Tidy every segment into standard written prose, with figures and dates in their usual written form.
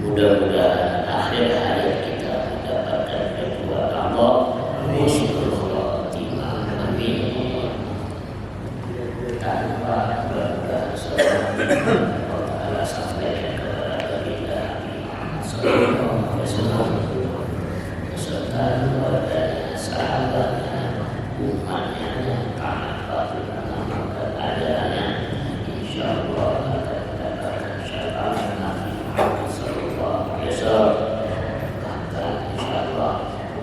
Mudah-mudahan akhir hayat kita mendapatkan ridwan Allah, husnul khotimah. Amin. Tanpa berbahasa Allah Ta'ala sampaikan kepada kita sallallahu alaihi wasallam beserta keluarganya, sahabatnya, umatnya yang taat patuh mengamalkan ajarannya, insyaallah akan mendapatkan syafaat Nabi Muhammad sallallahu alaihi wasallam. Bahkan insyaallah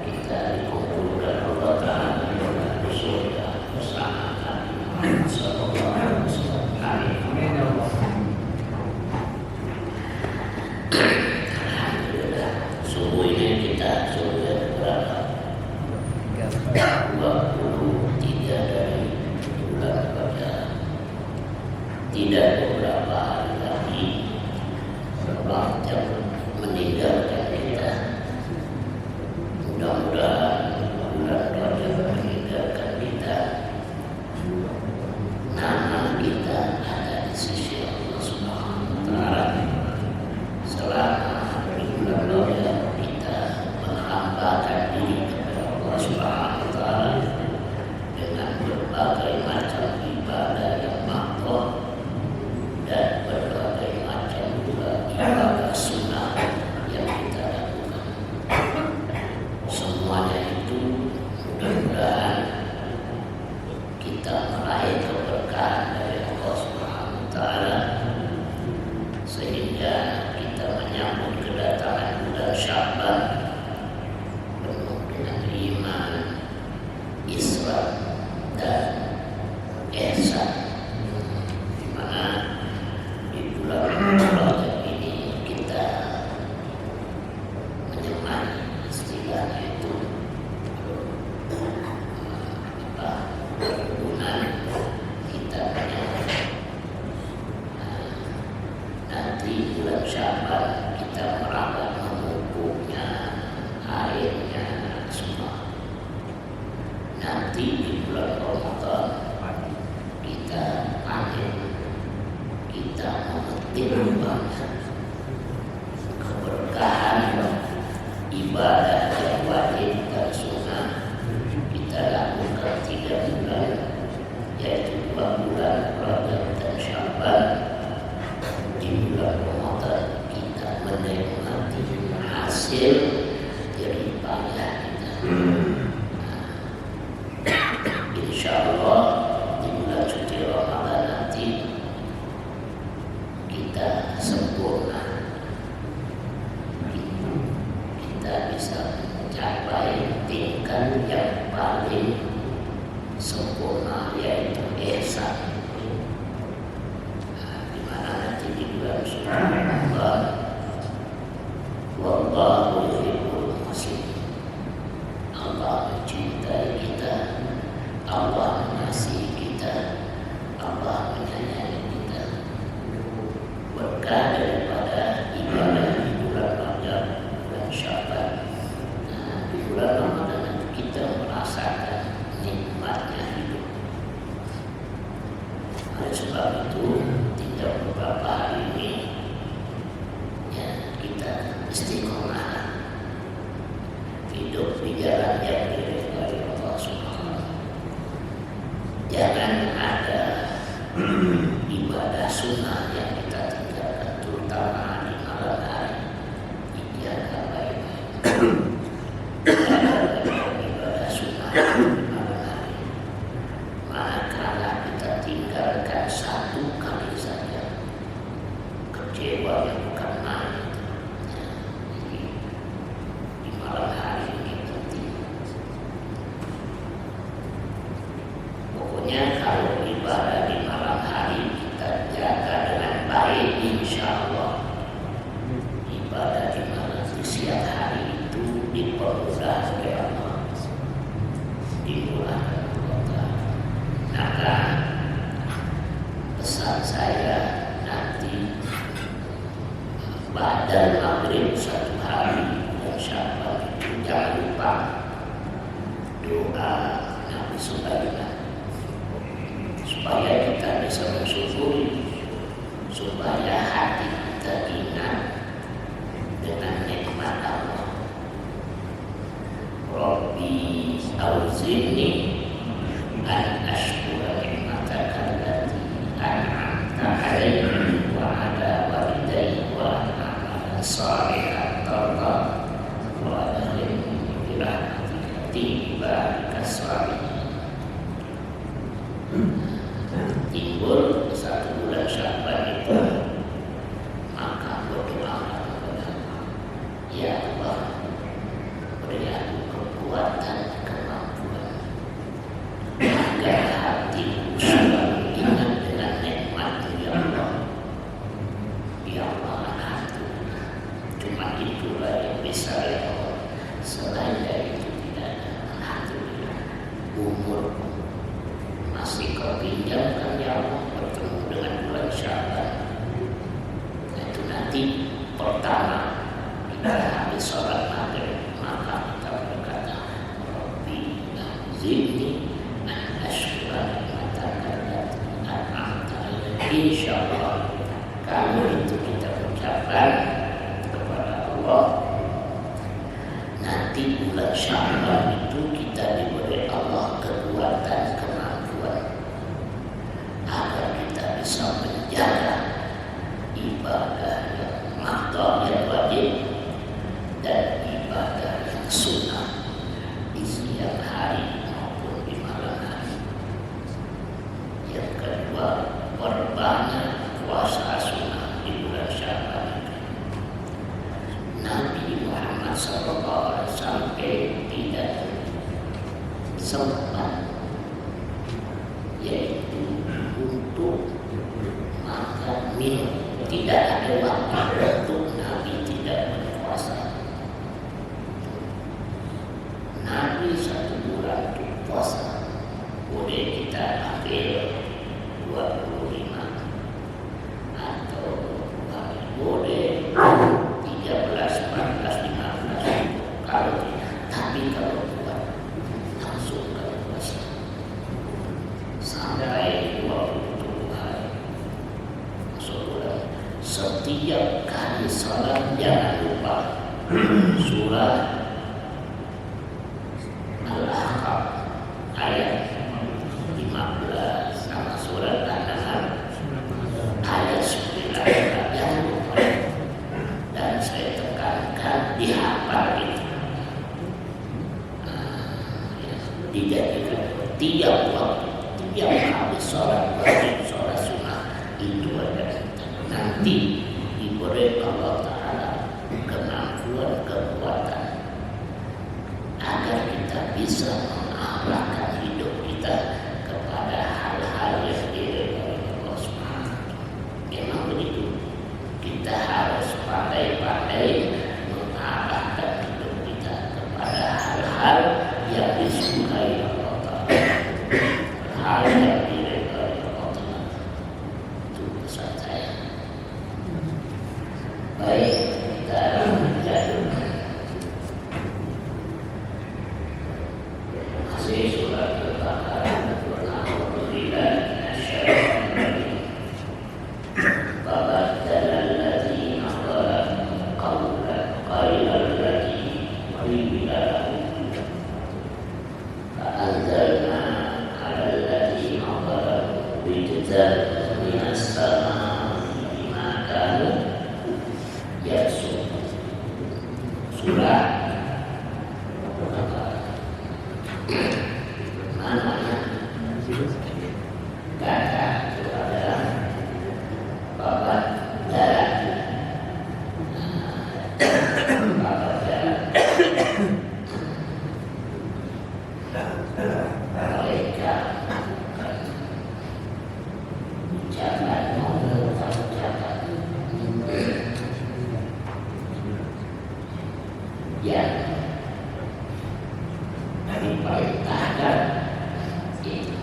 kita dikumpulkan Allah Ta'ala di surga bersama Nabi Muhammad sallallahu alaihi wasallam. Amin. Alhamdulillah, subuh ini kita sudah berapa? 23 dari bulan Rajab. Tidak beberapa hari lagi Allah jam meninggalkan kita. Mudah-mudahan bulan Rajab meninggalkan kita, nama kita ada di sisi Allah Subhanahu wa Ta'ala. Selama bulan Rajab kita menghambakan diri kepada Allah Subhanahu wa Ta'ala dengan berbagai macam ibadah yang makruh dan berbagai macam juga ibadah sunnah yang kita lakukan. Semuanya itu mudah-mudahan kita meraih keberkahan dari Allah Subhanahu wa Ta'ala, sehingga kita menyambut kedatangan bulan Sya'ban penuh dengan iman, Islam dan ihsan, di mana di bulan Rajab ini kita menyemai istilahnya itu perkebunan kita menyemai. Nanti bulan Sya'ban kita merawat memupuknya, airnya semua. Nanti di bulan Ramadan kita panen, kita memetik keberkahan ibadah yang wajib dan sunnah kita lakukan 3 bulan, yaitu 2 bulan Rajab dan Sya'ban. Di bulan Ramadan kita menikmati hasil jerih payah kita. yang paling sempurna yaitu ihsan. Di mana nanti di bulan suci Ramadan, wallahu yuhibbul muhsinin. Allah mencintai kita, Allah mengasihi kita, Allah menyayangi kita. Berkah daripada ibadah di bulan Ramadan, bulan Sya'ban. Di bulan Ramadan kita merasakan nikmatnya hidup. Oleh sebab itu, tinggal beberapa hari ini ya, kita istiqomah hidup di jalan yang diridhai Allah Subhanahu. Jangan ada ibadah sunnah yang kita tinggalkan, terutama di malam hari. Dijaga baik-baik. Ibadah sunnah di malam hari. Manakala kita tinggalkan satu kali saja, kecewa yang bukan main. Jadi di malam hari ini penting. Pokoknya kalau ibadah di malam hari kita jaga dengan baik, insya Allah ibadah di malam di siang hari itu dipermudah oleh Allah, dimurahkan Allah. Maka pesan saya nanti pada maghrib satu hari Sya'ban itu jangan lupa doa Nabi Sulaiman supaya kita bisa bersyukuri, supaya hati kita ingat dengan nikmat Allah. Rabbi auzinni an ashkura ni'mataka allati an'amta 'alayya wa 'ala walidayya wa an a'mala shalihan tardah wa adkhilni fi rahmatika fi ibadika shalihin. Timbul satu bulan Sya'ban itu, maka berdoa kepada Allah, ya Allah, beri aku kekuatan, kemampuan agar hatiku selalu ingat dengan nikmat-Mu ya Allah. Ya Allah, alhamdulillah, cuma itulah yang bisa ya Allah. Selain dari itu tidak ada. Alhamdulillah, umurku masih Kau pinjamkan ya Allah, bertemu dengan bulan Sya'ban. Itu nanti pertama kita habis sholat maghrib, maka kita berkata, Rabbi auzinni an ashkura ni'mataka allati an'amta 'alayya. Insyaallah kalau itu kita ucapkan kepada Allah, nanti bulan Sya'ban itu kita diberi Allah kekuatan, kemampuan agar kita bisa menjaga ibadah yang mahdoh, yang wajib, dan ibadah yang sunnah di siang hari maupun di malam hari. Yang kedua, perbanyak puasa sunnah di bulan Sya'ban. Nabi Muhammad SAW sampai tidak sempat yaitu untuk makan minum, tidak ada waktu untuk Nabi tidak berpuasa. Nabi satu bulan itu puasa, boleh kita ambil 25 atau boleh 13, 14, 15 kalau tidak. Tapi kalau buat langsung ke puasa sampai 27 hari. Setiap kali sholat jangan lupa surah Al-Ahqaf ayat 15 sama surat An-Nahl ayat 9. Jangan lupa. Dan saya tekankan dihafal itu. Dijadikan tiap waktu, tiap habis sholat wajib, sholat sunnah itu ada. Nanti diberi Allah Ta'ala kemampuan, kekuatan agar kita bisa mengarahkan hidup kita kepada hal-hal yang diridhoi Allah Subhanahu. Memang begitu. Kita harus pandai-pandai mengarahkan hidup kita kepada hal-hal yang disukai Allah Ta'ala, hal yang diridhoi Allah Ta'ala. Itu pesan saya. Baik, kita lanjutkan. Masih surat Al-Baqarah. Alhamdulillah, nasyarakat. فبدل الذين ظلموا قولا غير الذي قيل لهم فأنزلنا على الذين ظلموا رجزا من السماء بما كانوا يفسقون. Surah mana kata itu adalah babat darat. Babat darat. Mereka ucapan ucapan yang diperintahkan itu,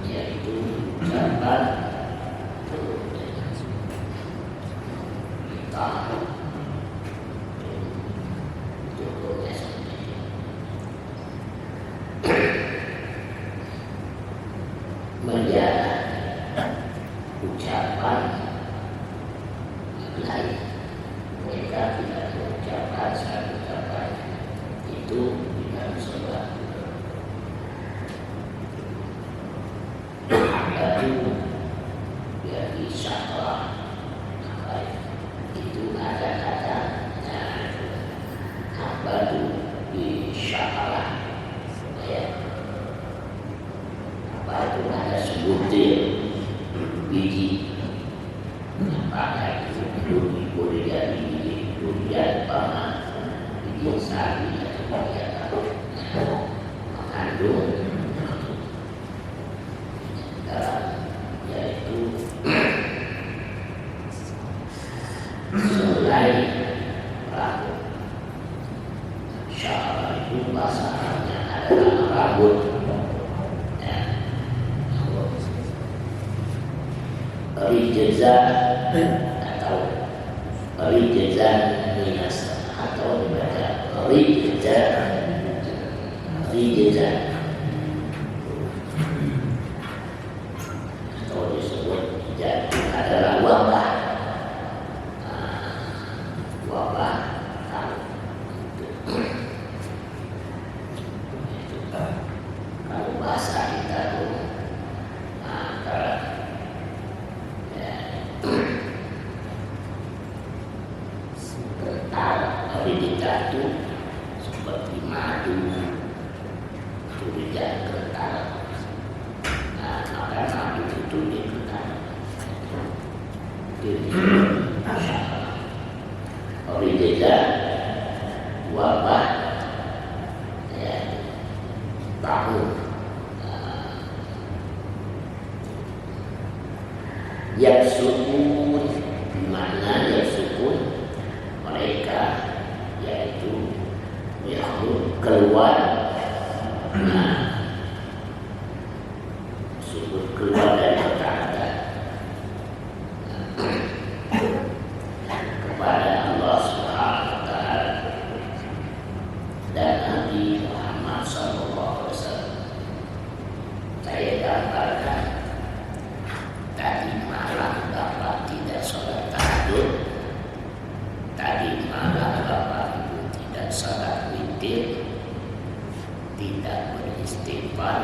yaitu ucapan kita turunnya sendiri. Menjalankan ucapan lain, mereka tidak mengucapkan satu ucapan itu dengan sholat. Baru dari syakra, itu ada kata baru di syakra, ya. Apa itu ada sebutir biji, pakai itu boleh jadi biji durian, pangan, biji sawi atau mengandung yaitu selai rambut. Syara itu bahasa Arabnya adalah rambut. Rijza atau rijza minas atau dibaca rijza atau disebut jadi adalah wabah. Wabah kalau bahasa kita tuh Rijza itu seperti madu, rijza kental. Nah, maka madu itu dikental. Rijza wabah ya, tahu yang sukun, di mana yang sukun mereka yaitu yang keluar, sukun keluar dari ketaatan kepada Allah Subhanahu wa Ta'ala dan Nabi Muhammad SAW. Saya gambarkan tadi malam Bapak tidak sholat tahajud, tadi malam Bapak Ibu tidak sholat witir, tidak beristighfar,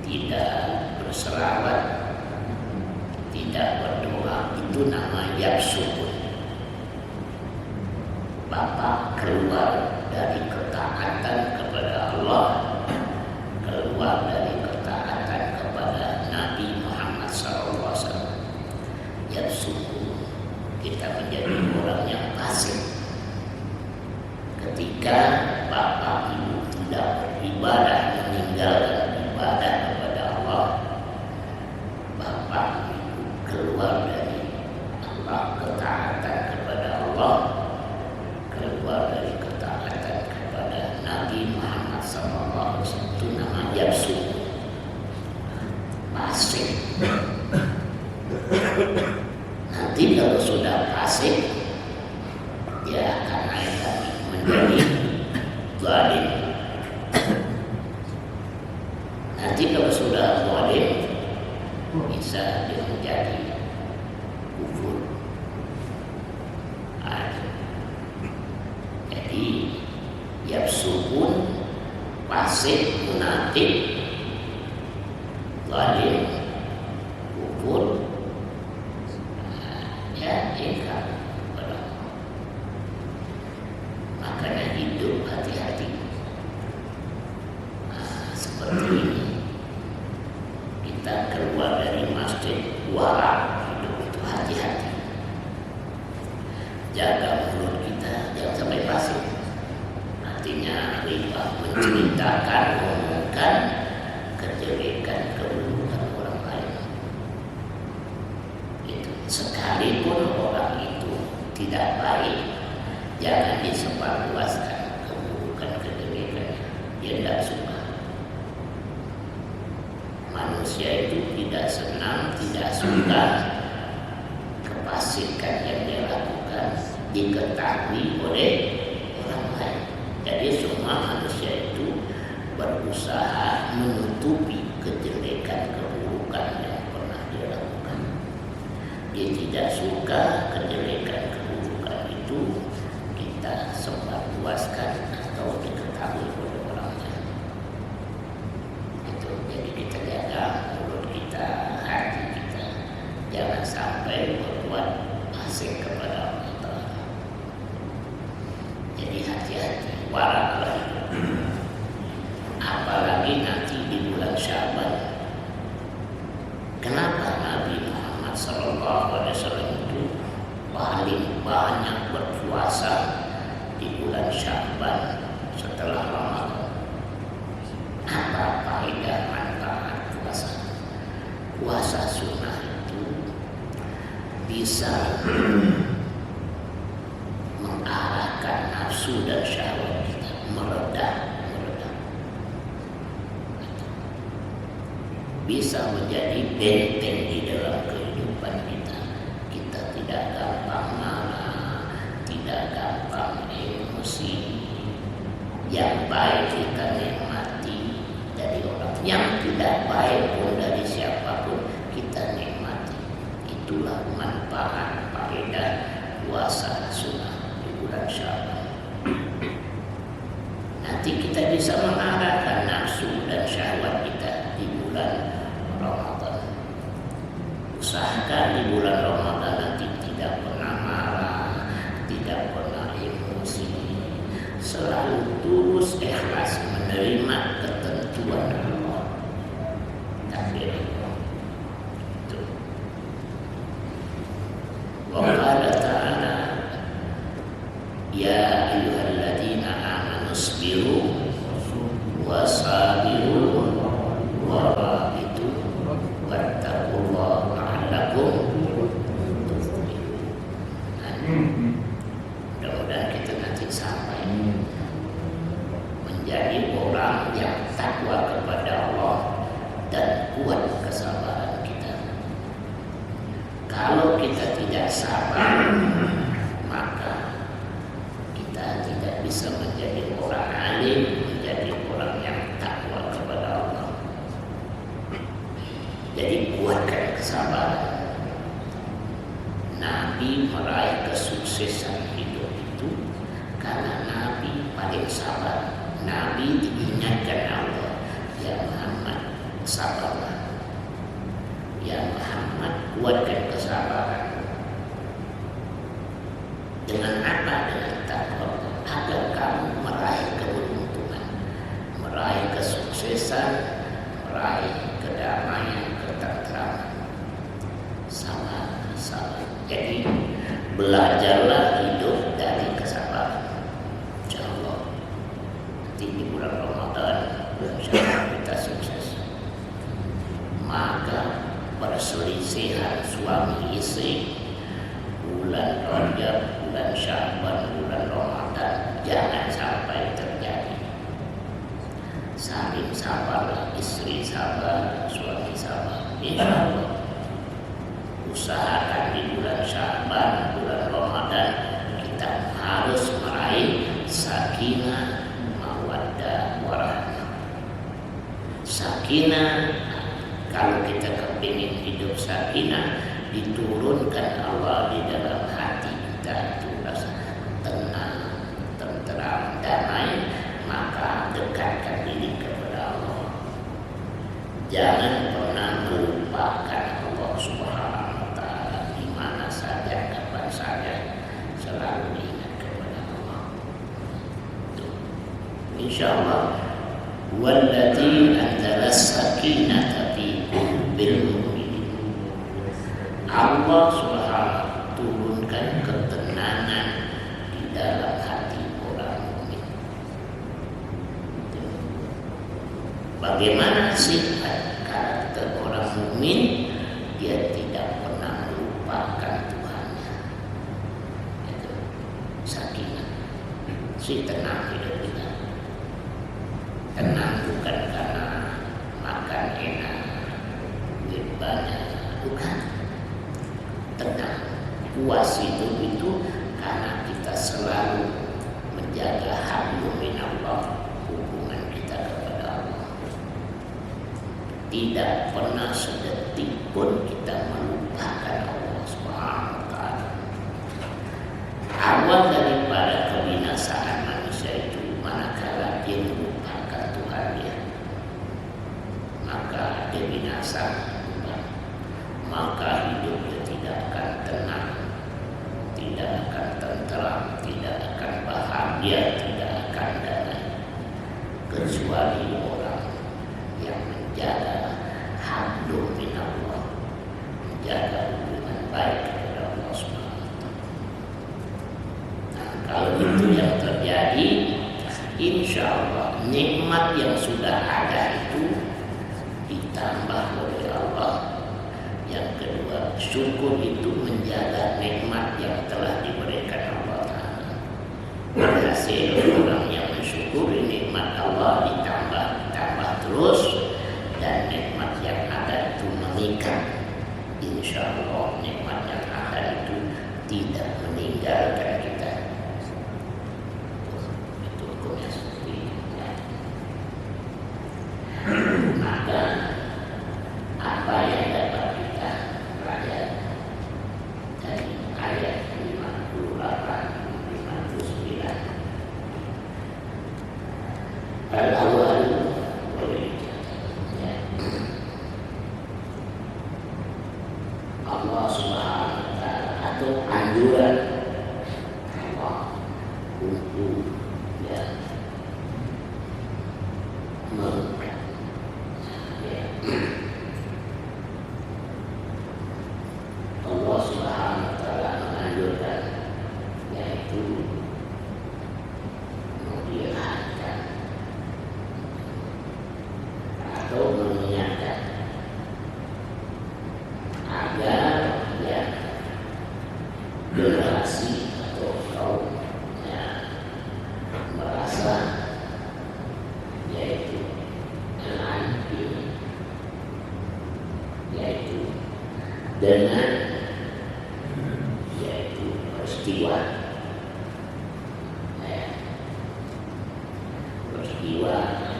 tidak berselawat, tidak berdoa, itu namanya syukur. Bapak keluar dari ketaatan kepada Allah, keluar dari ketaatan kepada Nabi Muhammad SAW. Yang syukur, kita menjadi orang yang fasik ketika bapak ibu tidak beribadah, meninggalkan ibadah kepada Allah, bapak ibu keluar dari Allah, ketaatan kepada Allah, keluar dari ketaatan kepada Nabi Muhammad SAW, itu nama yapsu, pasif. Nanti kalau sudah pasif, dia akan naik lagi menjadi zalim. Nanti kalau sudah zalim, bisa dia menjadi kufur. Jadi yapsu pun pasif, munafik, zalim, kufur, ya ingkar kepada Allah. Makanya hidup hati-hati. Seperti ini kita keluar dari masjid, wara, hidup itu hati-hati. Jaga mulut kita jangan sampai pasif. Artinya riba, menceritakan, mengumumkan kejelekan, keburukan orang lain. Itu sekalipun orang itu tidak baik, jangan disebarluaskan keburukan, kejelekannya. Dia tidak suka. Manusia itu tidak senang, tidak suka kefasikan yang dia lakukan diketahui oleh orang lain. Jadi semua manusia itu berusaha menutupi kejelekan, keburukan yang pernah dia lakukan. Dia tidak suka kejelekan, keburukan itu kita sebarluaskan atau diketahui oleh orang lain. Itu jadi kita jaga mulut kita, hati kita, jangan sampai berbuat asing kepada Allah. Jadi hati-hati, waraklah. Apalagi nanti di bulan Syaban. Kenapa Nabi Muhammad SAW itu paling banyak berpuasa di bulan Syaban setelah Ramadan? Apa faedah manfaat puasa? Puasa sunnah itu bisa mengarahkan nafsu dan syahwat kita meredah. Bisa menjadi benteng di dalam kehidupan kita. Kita tidak gampang marah, tidak gampang emosi. Yang baik kita nikmati dari orang, yang tidak baik pun dari siapapun kita nikmati. Itulah manfaat faedah puasa sunnah di bulan Syaban. Nanti kita bisa mengarahkan nafsu dan syahwat kita di bulan Ramadan. Usahakan di bulan Ramadan nanti tidak pernah marah, tidak pernah emosi, selalu tulus ikhlas menerima ketentuan Allah. Takdir Allah. Itu. Wa qala ta'ala, ya ayyuhalladzina amanu isbiru wasabiru warabitu wattaqullaha la'allakum tuflihun. Mudah-mudahan kita nanti sampai menjadi orang yang takwa kepada Allah dan kuat kesabaran kita. Kalau kita tidak sabar, maka kita tidak bisa menjadi orang alim, menjadi orang yang takwa kepada Allah. Jadi kuatkan kesabaran. Nabi meraih kesuksesan hidup itu karena Nabi paling sabar. Nabi diingatkan Allah, ya Muhammad sabarlah, ya Muhammad kuatkan kesabaran. Dengan apa? Dengan takwa, agar kamu meraih keberuntungan, meraih kesuksesan, meraih kedamaian, ketentraman. Sabar. Jadi belajarlah hidup dari kesabaran. Insyaallah nanti di bulan Ramadan insyaallah kita sukses. Maka perselisihan suami istri bulan Rajab, bulan Sya'ban, bulan Ramadan jangan sampai terjadi. Saling sabar, istri sabar, suami sabar. Insyaallah usahakan di bulan Sya'ban, bulan Ramadan kita harus meraih sakinah, mawaddah, warahmah. Sakinah, kalau kita kepingin hidup sakinah, diturunkan Allah di dalam hati kita itu rasa tenang, tenteram, damai, maka dekatkan diri kepada Allah. Jangan pernah melupakan Allah Subhanahu wa Ta'ala di mana saja, kapan saja, selalu ingat kepada Allah. Insyaallah wallati anzala sakinata fi qulubil mu'minin. Allah Subhanahu turunkan ketenangan di dalam hati orang mukmin. Bagaimana sifat karakter orang mukmin? Dia tidak pernah melupakan Tuhannya. Itu sakinah. Si tenang hidup kita. Tenang bukan karena makan enak, duit banyak, bukan. Tenang, puas itu karena kita selalu menjaga hablum minallah, hubungan kita kepada Allah. Tidak pernah sedetik pun kita melupakan Allah Subhanahu wa Ta'ala. Awal daripada kebinasaan manusia itu manakala dia melupakan Tuhan dia, maka dia binasa. Maka hidupnya tidak akan tenang, tidak akan tenteram, tidak akan bahagia, tidak akan damai, kecuali orang yang menjaga hablum minallah, menjaga hubungan baik kepada Allah Subhanahu wa Ta'ala. Nah, kalau itu yang terjadi, insyaallah nikmat yang sudah ada itu ditambah oleh Allah. Yang kedua, syukur itu menjaga nikmat yang telah diberikan Allah Ta'ala. Hasil orang yang mensyukuri nikmat Allah ditambah terus, dan nikmat yang ada itu meningkat. Insya Allah nikmat yang ada itu tidak meninggalkan kita. Itu hukumnya seperti itu. Maka apa yang dapat kita pelajari dari ayat 58-59? Al-awwal boleh ya. Allah Subhanahu wa Ta'ala atau anjuran Allah untuk ya Allah Subhanahu wa Ta'ala menganjurkan yaitu mengingatkan atau mengingatkan agar ya generasi atau kaum yang merasa yaitu dengan yaitu peristiwa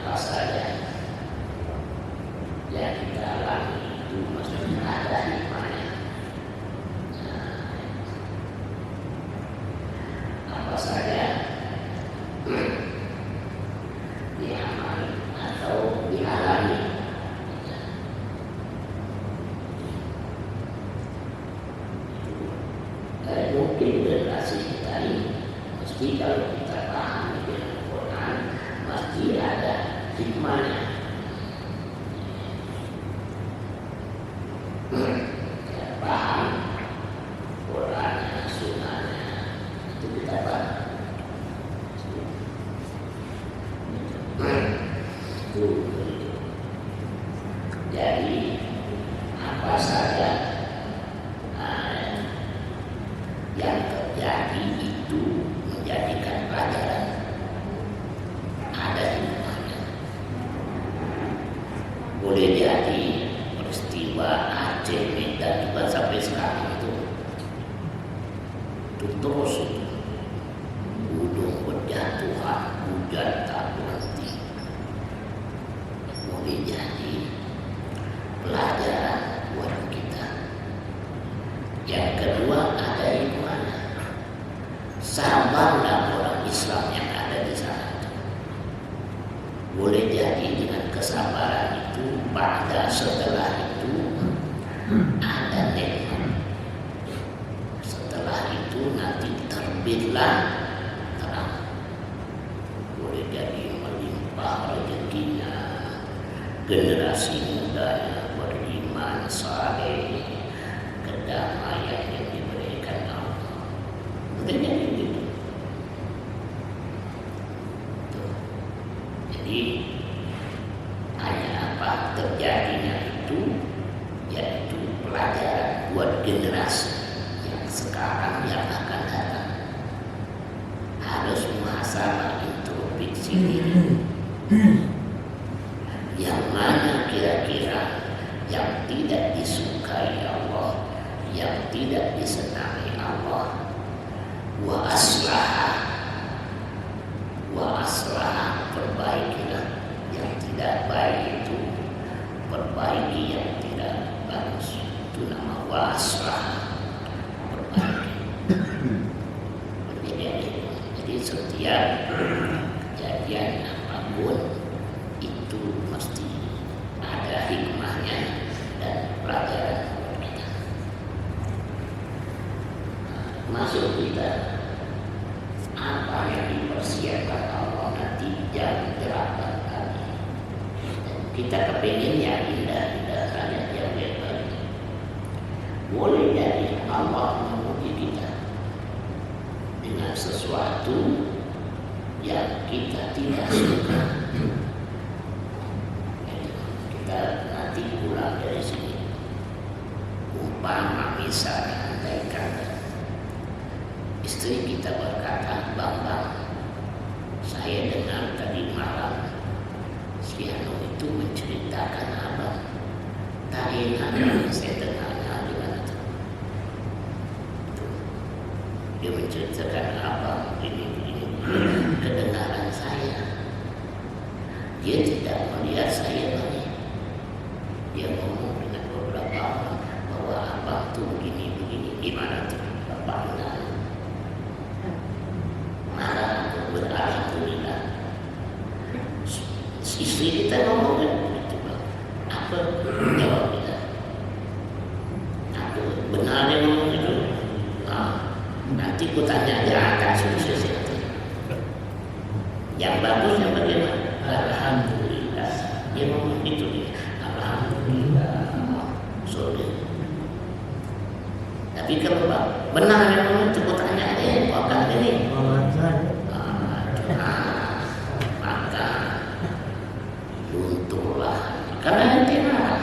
apa saja yang kita alami itu mesti ada hikmahnya. Apa saja diamali atau dialami. Mungkin generasi kita ini mesti kalau kita paham dengan Quran mesti ada hikmahnya. Ya, paham Qurannya, sunnahnya itu kita paham. Itu. Jadi apa saja yang terjadi itu menjadikan pelajaran, ada hikmahnya. Boleh jadi peristiwa Aceh, Medan juga sampai sekarang itu terus gunung berjatuhan, hujan tak berhenti. Boleh jadi pelajaran buat kita. Yang kedua, ada hikmahnya. Sabarlah orang Islam yang ada di sana. Boleh jadi dengan kesabaran itu, pada setelah itu ada nikmat. Setelah itu nanti terbitlah terang. Boleh jadi melimpah rezekinya, generasi mudanya beriman saleh, kedamaian yang diberikan Allah. Boleh jadi gitu. Jadi hanya apa terjadinya itu, yaitu pelajaran buat generasi yang sekarang yang akan datang. Harus muhasabah, introspeksi diri. Yang mana kira-kira yang tidak disukai Allah, yang tidak disenangi Allah. Wa aslaha, perbaikilah yang tidak baik itu, perbaiki yang tidak bagus. Itu nama wa aslaha, perbaiki. Jadi setiap kejadian apapun itu mesti ada hikmahnya dan pelajaran buat kita. Masuk kita apa yang dipersiapkan Allah nanti jam 8 kali. Dan kita kepingin yang indah-indah saja yang baik. Boleh jadi Allah menguji kita dengan sesuatu yang kita tidak suka. Kita nanti pulang dari sini, umpama misalnya andai kata istri kita berkata, Bang, saya dengar tadi malam si Anu itu menceritakan abang tak enak. Saya dengarnya gimana tuh? Dia menceritakan abang ini kedengaran saya. Dia tidak melihat saya lagi. Dia ngomong dengan beberapa orang bahwa abang tuh begini. Gimana tuh Bapak benar? Marah atau beralhamdulillah. Istri kita ngomong kan begitu, Bang. Apa jawab kita? Apa benar dia ngomong itu? Nanti ku tanya aja akan sukses itu. Yang bagus yang bagaimana? Alhamdulillah. Dia ngomong itu dia. Alhamdulillah. Surga. Tapi kalau benar yang ngomong itu ku tanya aja yang akan ini. Maka lunturlah. Karena nanti marah.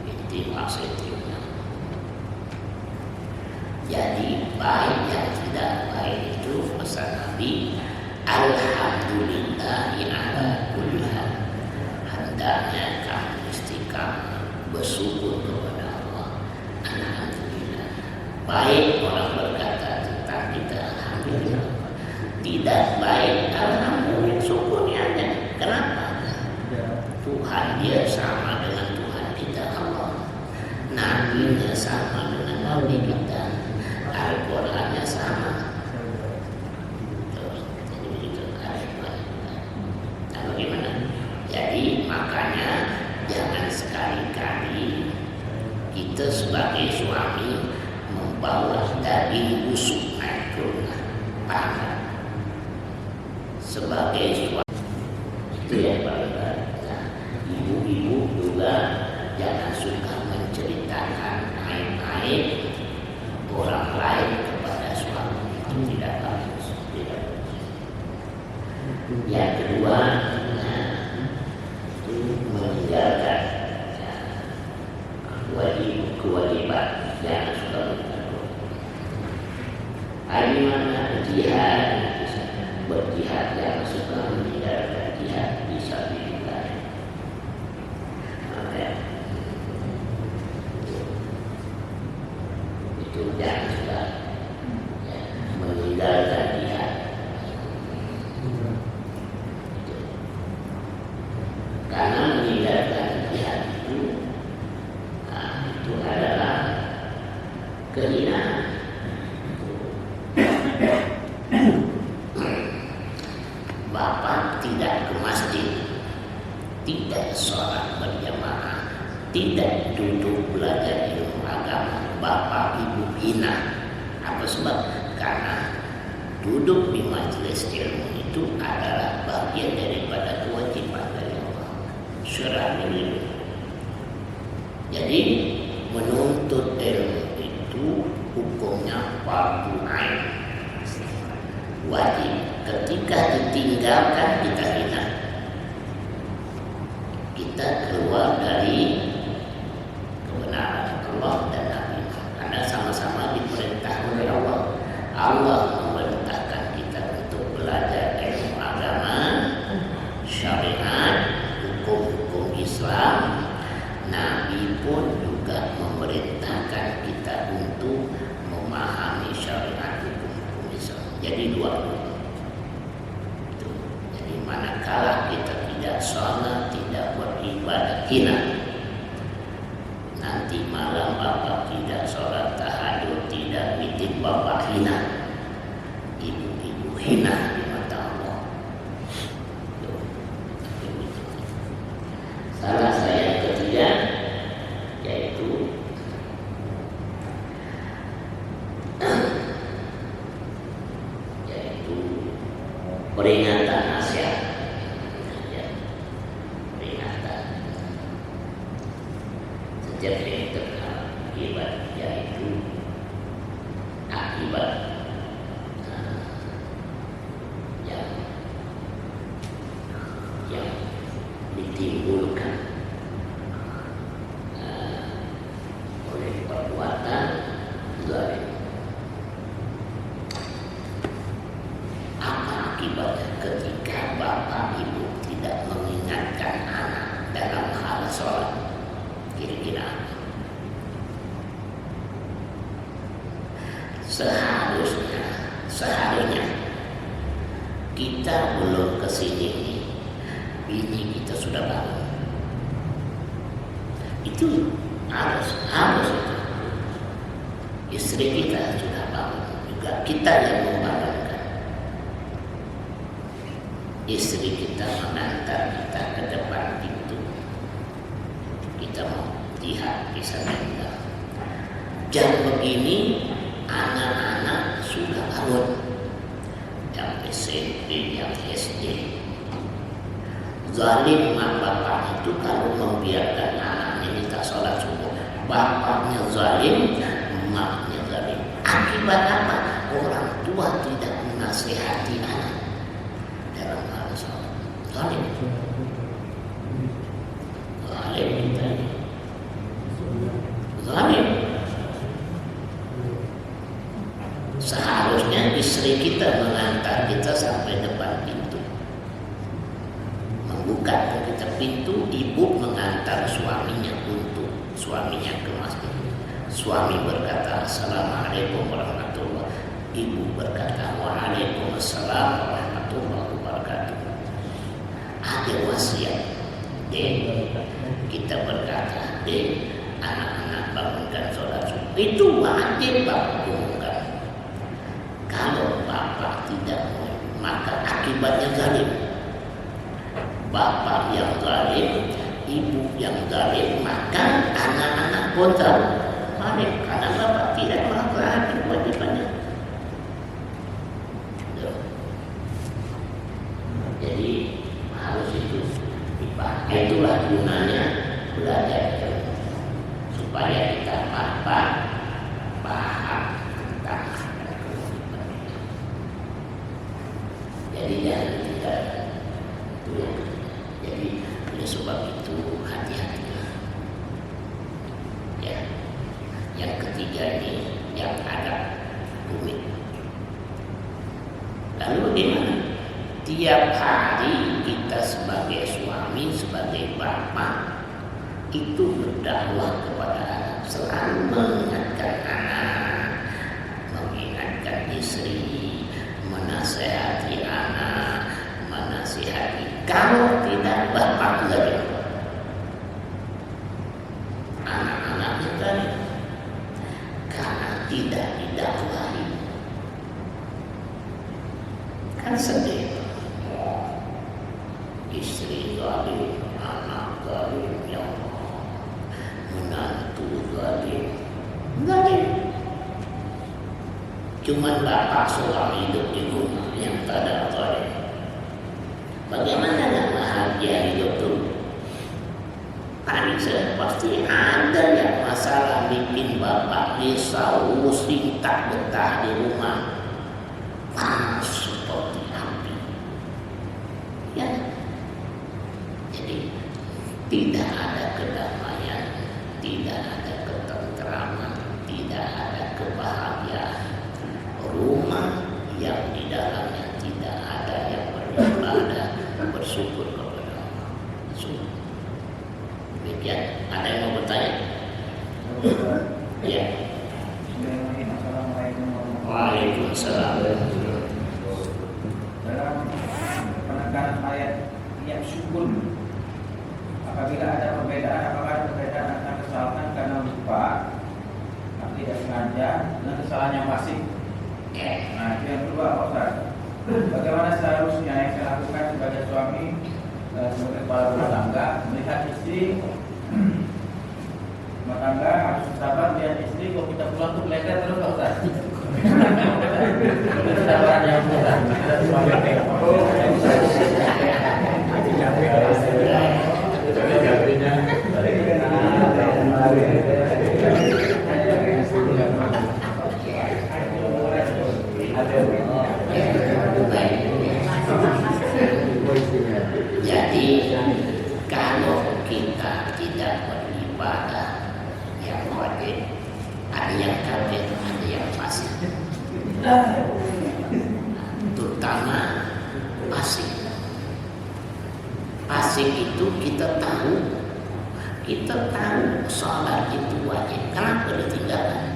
Itu maksudnya. Jadi baik yang tidak baik itu pesan Nabi, alhamdulillahi ala kulli hal. Hendaknya kamu istiqamah bersyukur kepada Allah. Alhamdulillah. Baik orang berkata tentang kita, alhamdulillah. Tidak baik, alhamdulillah. Syukurnya aja. Kenapa? Tuhan dia sama dengan Tuhan kita Allah. Nabi-Nya sama dengan Nabi kita. Al-Qurannya sama. Nah, bagaimana? Jadi makanya jangan sekali-kali kita sebagai suami membawa daging busuk naik turun panas. Sebagai suami itu yang paling baik. Ibu-ibu juga jangan suka menceritakan aib-aib orang lain kepada suami, itu tidak bagus. Yang kedua, Karena meninggalkan jihad itu, itu adalah kehinaan. Bapak tidak ke masjid, tidak sholat berjamaah, tidak duduk belajar ilmu agama, bapak ibu hina. Apa sebab? Karena duduk di majelis ilmu itu adalah bagian daripada kewajiban dari Allah. Surah ini. Jadi menuntut ilmu itu hukumnya fardu ain, wajib. Ketika ditinggalkan kita hina, kita keluar dari kebenaran Allah dan Nabi. Karena sama-sama diperintah oleh Allah. Allah memerintahkan kita untuk belajar ilmu agama, syariat, hukum-hukum Islam. Nabi pun juga memerintahkan kita untuk memahami syariat, hukum-hukum Islam. Jadi dua. Jadi manakala kita tidak sholat, tidak beribadah hina, nanti malam bapak tidak sholat tahajud, tidak witir, bapak hina, ibu-ibu hina di mata Allah. Salah saya yang ketiga yaitu peringatan nasihat. Peringatan setiap yang terkena akibat, yaitu akibat yang ditimbulkan oleh perbuatan zalim. Apa akibatnya ketika bapak ibu tidak mengingatkan anak dalam hal sholat? Kira-kira seharusnya kita belum kesini nih, bini kita sudah bangun. Itu harus itu. Istri kita sudah bangun, juga kita yang membangunkan. Istri kita mengantar kita ke depan pintu. Kita mau lihat bisa meninggal. Jam begini anak-anak sudah bangun. Yang SMP, yang SD. Zalim mak bapak itu kalau membiarkan anaknya minta sholat subuh, bapaknya zalim, maknya zalim. Akibat apa? Orang tua tidak menasihati anak dalam hal sholat. Zalim. Zalim kita ini. Zalim. Seharusnya istri kita mengantar kita sampai depan pintu, membuka kita pintu. Ibu mengantar suaminya untuk suaminya ke masjid. Suami berkata Assalamualaikum warahmatullahi wabarakatuh. Ibu berkata Waalaikumsalam warahmatullahi wabarakatuh. Ada wasiat. Kita berkata, anak-anak bangunkan sholat subuh. Itu wajib bangunkan. Kalau bapak tidak mau, maka akibatnya zalim. Bapak yang zalim, ibu yang zalim, maka anak-anak pun zalim. Karena bapak tidak melakukan kewajibannya. Jadi harus itu dipakai. Itulah gunanya belajar ilmu, supaya kita paham tentang. Jadi jangan tidak itu. Jadi oleh sebab itu hati-hatilah. Ya. Yang ketiga ini yang agak rumit. Lalu bagaimana? Tiap hari kita sebagai suami, sebagai bapak itu berdakwah kepada anak, selalu mengingatkan anak, mengingatkan istri, menasehati anak, menasihati Kalau tidak bapak lagi, anak-anaknya tadi, karena tidak didakwahi, kan sedih. Istri zalim, anak zalim, ya Allah, menantu zalim, zalim. Cuman bapak seorang hidup di rumah yang tak ada zalim. Bagaimana nak bahagia hidup tu? Tadi saya pasti ada yang masalah bikin bapak risau, pusing, tak betah di rumah, panas seperti api. Ya. Jadi tidak ada kedamaian, tidak ada ketentraman, tidak ada kebahagiaan. Rumah yang di dalamnya tidak ada yang beribadah, bersyukur kepada Allah. Demikian. Ada yang mau bertanya? Ya. Waalaikumsalam. Dalam penekanan ayat yang syukur, apabila ada perbedaan, apakah ada perbedaan antara kesalahan karena lupa, tidak sengaja, dengan kesalahan yang pasif? Nah, itu yang kedua, Pak Ustaz. Bagaimana seharusnya yang saya lakukan sebagai suami, sebagai kepala rumah tangga, melihat istri rumah tangga harus sabar lihat istri, kalau kita pulang tuh belajar terus, Pak Ustaz. Kesabarannya Ustaz. Jadi kalau kita tidak beribadah yang wajib, ada yang kafir, ada yang fasik. Terutama fasik. Fasik itu kita tahu sholat itu wajib. Kenapa ditinggalkan?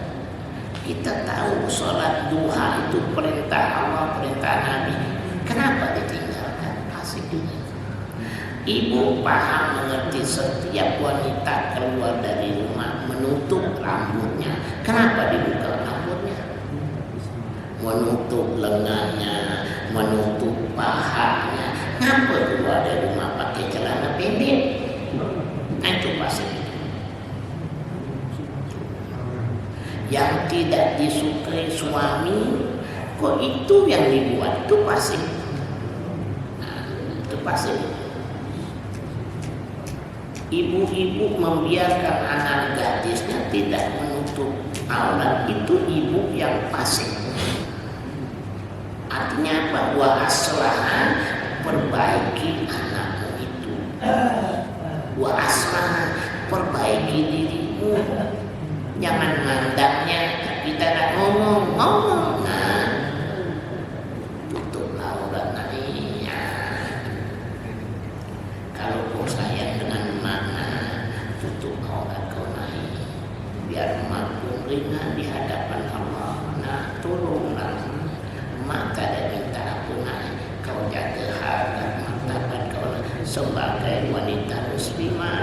Kita tahu sholat duha itu perintah Allah, perintah Nabi. Kenapa ditinggalkan? Fasik juga. Ibu paham mengerti setiap wanita keluar dari rumah menutup rambutnya. Kenapa dibuka rambutnya? Menutup lengannya, menutup pahanya. Kenapa keluar dari rumah pakai celana pendek? Nah, itu fasik. Yang tidak disukai suami, kok itu yang dibuat, itu fasik. Nah, itu fasik. Ibu-ibu membiarkan anak gadisnya tidak menutup aurat, itu ibu yang fasik. Artinya apa? Wa aslahan, perbaiki anakmu itu. Wa aslahan, perbaiki dirimu. Jangan mandangnya kita nak ngomong. Nah, tutup aurat nanti. Ya. Kalau kau sayang dengan mana, tutup aurat kau naik. Biar mak ringan di hadapan Allah. Nah, tolonglah. Mak tak ada minta ampunan. Kau jaga harga martabat kau sebagai wanita muslimah.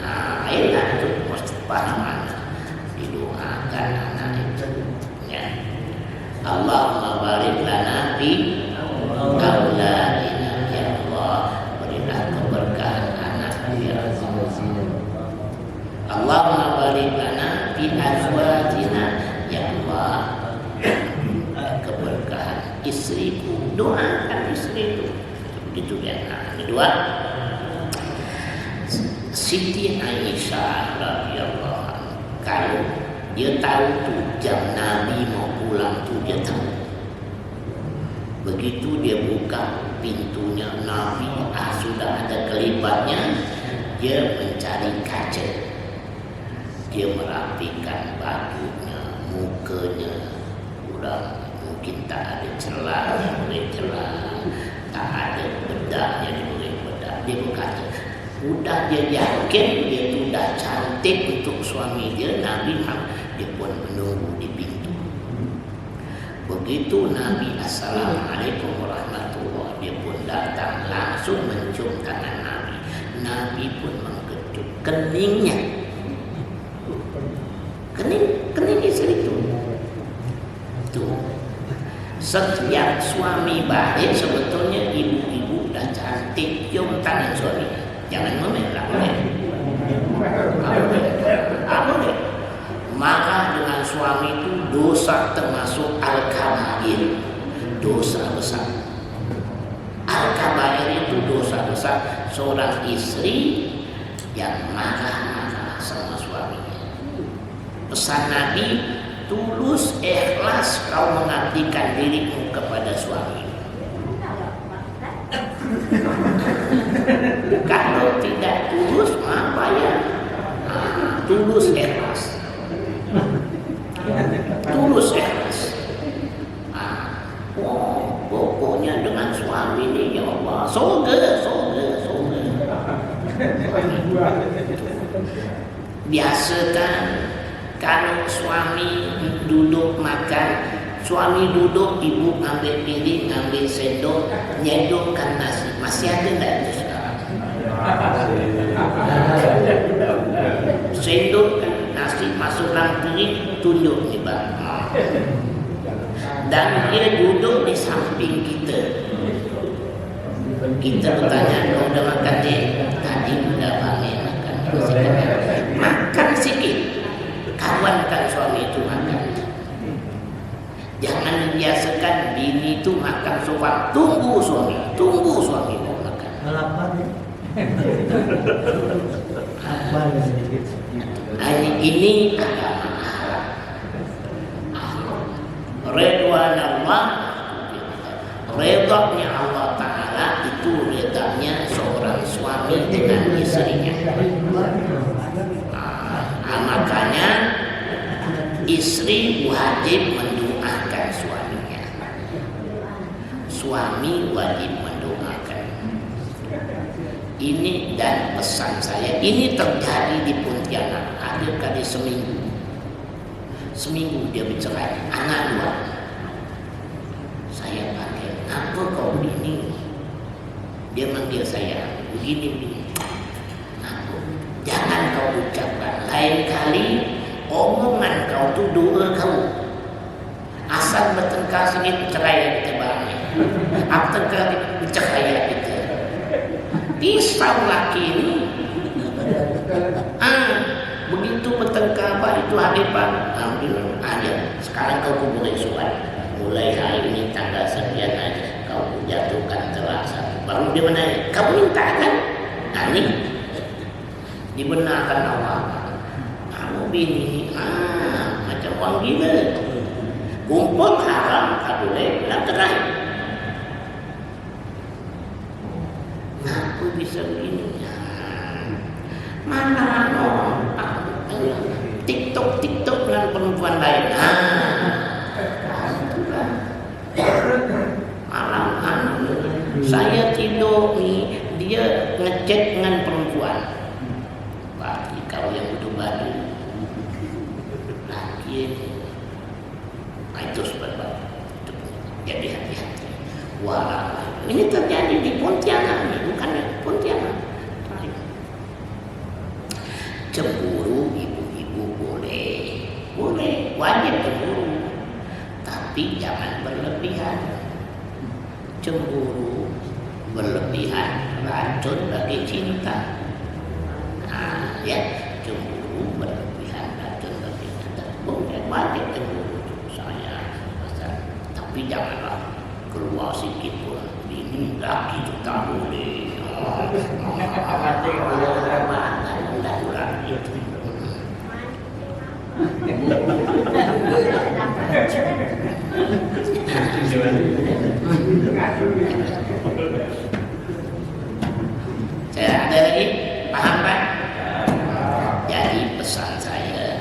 Nah, enak tu mesti paham. Didoakan anak itu, ya. Allahumma barik lana fi auladina, ya Allah, berilah keberkahan anak ya Allah. Allahumma barik lana fi azwajina, ya Allah, keberkahan istriku, doakan istriku. Begitu ya. Nah, kedua, Siti Aisyah radhiyallahu anha, kalau dia tahu tuh jam Nabi mau pulang tuh dia tahu. Begitu dia buka pintunya Nabi, sudah ada kelibatnya, dia mencari kaca. Dia merapikan bajunya, mukanya, udah mungkin tak ada celah, boleh celah, tak ada bedaknya, dia boleh bedak. Dia berkata, udah dia yakin dia sudah cantik untuk suami dia, Nabi dia pun menunggu di pintu. Begitu Nabi assalamualaikum warahmatullahi, dia pun datang langsung mencium tangan Nabi. Nabi pun mengkecup keningnya. Kening istri itu. Tuh. Setiap suami baik sebetulnya ibu-ibu dan cantik cium tangan suaminya. Jangan memelak boleh. Boleh. Maka dengan suami itu dosa termasuk al-kabair, dosa besar. Al-kabair itu dosa besar seorang istri yang marah-marah sama suaminya. Pesan Nabi, tulus ikhlas kau mengabdikan dirimu kepada suami. Kalau tidak tulus, apa ya? Tulus ikhlas. Tulus ikhlas. Pokoknya dengan suami ini ya Allah, surga. Biasakan kalau suami duduk makan, suami duduk, ibu ngambil piring, ngambil sendok, nyedokkan nasi. Masih ada nggak itu sekarang? Sendokkan nasi masuk dalam piring, tunjuk nih bang. Dan dia duduk di samping kita. Kita bertanya, kau udah makan deh? Tadi udah bangun makan. Makan sikit. Kawankan suami itu makan. Jangan dibiasakan bini itu makan sopan. Tunggu suami mau makan. Ini agama Arab. Ridwan Allah, redanya Allah Ta'ala itu redanya seorang suami dengan istrinya. Makanya istri wajib mendoakan suaminya. Suami wajib mendoakan. Ini dan pesan saya, ini terjadi di Pontianak. Ada kali seminggu dia bercerai, anak 2. Saya panggil, apa kau begini? Dia manggil saya, begini. Jangan kau ucapkan, lain kali omongan kau tu doa kau. Asal bertengkar sedikit cerai kita bang. Bertengkar cerai kita. Pisau laki ini. Begitu bertengkar apa itu haripan, alhamdulillah ada. Sekarang kau boleh suat. Mulai hari ini tanggal sekian aja kau jatuhkan terasa. Baru dia menanya, kamu minta kan? Nah ini dibenarkan Allah. Kamu bini macam orang gila. Kumpul haram tak boleh, tak terakhir. Kenapa bisa begini? Mana TikTok dengan perempuan lain. Malam saya tidur ni, dia ngechat dengan perempuan. Bagi kau yang butuh baju lagi itu sebab jadi hati-hati. Wah, ini terjadi di Pontianak ni, bukan di Pontianak. Cemburu ibu-ibu boleh, wajib cemburu, tapi jangan berlebihan. Cemburu berlebihan racun bagi cinta. Ya, cemburu berlebihan racun bagi cinta. Boleh, wajib cemburu saya, tapi janganlah keluar sikit pun. Ini laki itu tak boleh. Saya ada lagi, paham Pak? Jadi pesan saya,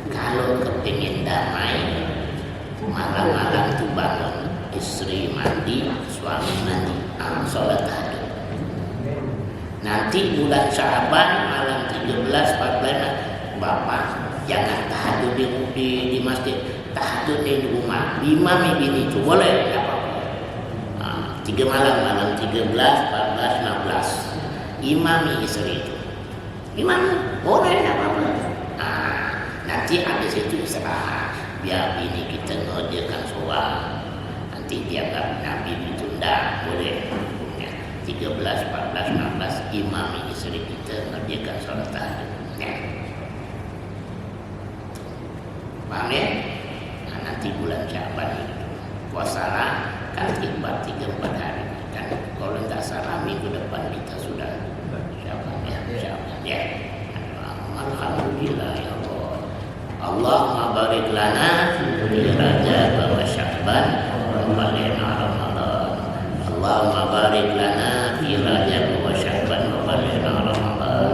kalau kepingin damai, malam-malam tu bangun, istri mandi, suami mandi, sholat tahajud. Nanti bulan Sya'ban malam 13-14 Bapak jangan tahajud di masjid, tahajud di rumah. 5 ini itu boleh, apa? 3 malam, malam 13, 14, 16. Imami istri itu. Imam, boleh tak apa-apa. Nanti habis itu istirahat. Biar bini kita mengerjakan soal. Nanti dianggap Nabi ditunda, boleh. 13, 14, 16 imami istri kita mengerjakan solat tahajud. Paham ya? Nanti bulan Syaban itu puasalah kan 3-4 hari. Kan kalau tidak salah minggu depan kita sudah Syaban ya. Alhamdulillah ya Allah. Allahumma barik lana fi Rajab wa Sya'ban wa balighna Ramadan. Allahumma barik lana fi Rajab wa Sya'ban wa balighna Ramadan.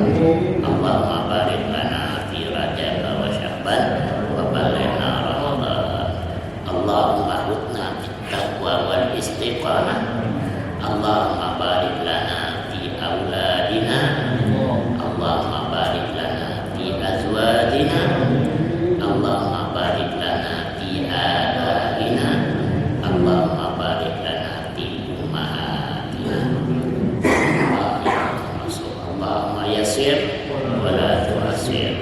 Allahumma barik lana fi Rajab wa Sya'ban wa balighna Ramadan. Allahumma hudna fit taqwa wal istiqamah. Allahumma barik lana fi auladina. Allahumma barik lana fi azwajina. Allahumma barik lana fi abaina. Allahumma barik lana fi ummahatina. Allahumma yassir wa la tu'assir.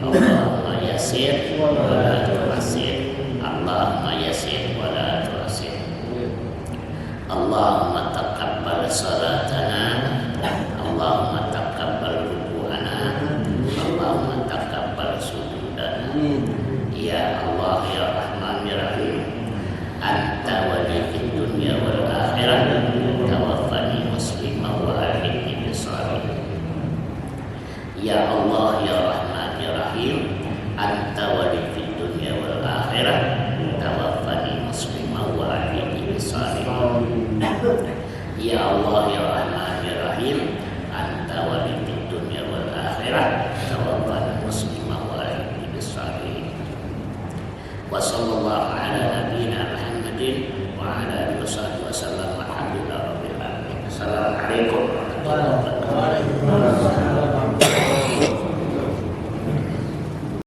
Allahumma yassir wa la tu'assir. Allahumma yassir wa la tu'assir. Allahumma taqabbal salatana. Allahumma taqabbal ruku'ana. Allahumma taqabbal sujudana. Ya Allah ya Rahman ya Rahim, Anta wali fid dunya wal akhirah, tawaffani musliman wa alhiqni bis shalihin. Ya Allah ya Rahman ya Rahim, Anta wali fid dunya wal akhirah, tawaffani musliman wa alhiqni bis shalihin. Ya Allah ya Rahman ya Rahim, Anta wali fid dunya wal akhirah, tawaffani musliman wa alhiqni bis shalihin. Wa sallallahu ala